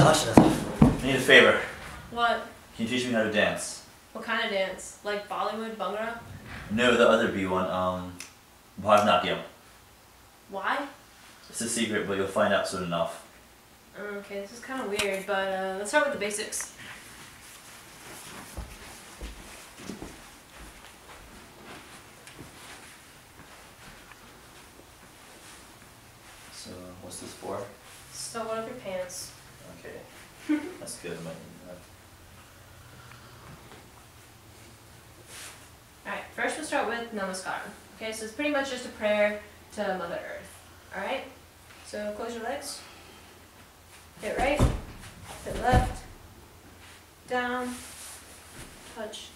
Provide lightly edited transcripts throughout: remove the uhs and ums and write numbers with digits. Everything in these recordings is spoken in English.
touching us. I need a favor. What? Can you teach me how to dance? What kind of dance? Like Bollywood, Bhangra? No, the other B one, Bharatanatyam. Why? It's a secret, but you'll find out soon enough. Okay, this is kind of weird, but let's start with the basics. So, what's this for? So what up your pants? Okay. That's good. Alright, first we'll start with Namaskaram. Okay, so it's pretty much just a prayer to Mother Earth. Alright? So close your legs. Hit right, hit left, down, touch.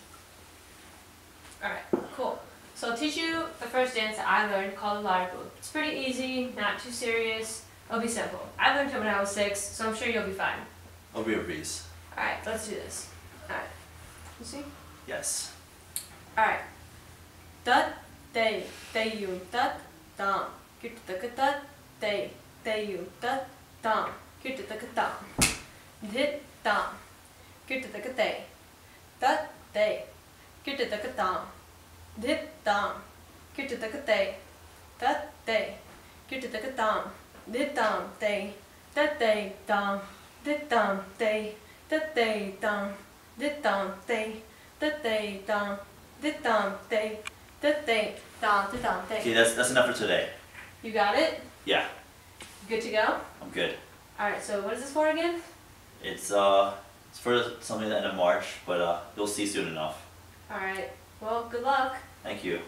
Alright, cool. So I'll teach you the first dance that I learned called the Laripu. It's pretty easy, not too serious. It'll be simple. I learned it when I was 6, so I'm sure you'll be fine. I'll be a breeze. Alright, let's do this. Alright. You see? Yes. Alright. Tat, te, you, tat, tam. Kirtakat, te, you, tat, tam. Kirtakat, dit, tam. Kirtakat, tat, te. Kirtakat, tam. Dit, tam. Kirtakat, tat, te. Kirtakat, tam. Dit, tam, te. Tat, te, tam. Dit, tam, te. Tat, te, tam. Dit, tam, te. Tat, te, tam. Dit, tam, te. Tat, te, tam, dit, tam, te. Okay, that's enough for today. You got it? Yeah, Good to go? I'm good. Alright, so what is this for again? It's for something at the end of March, but you'll see soon enough. Alright, well, good luck. Thank you.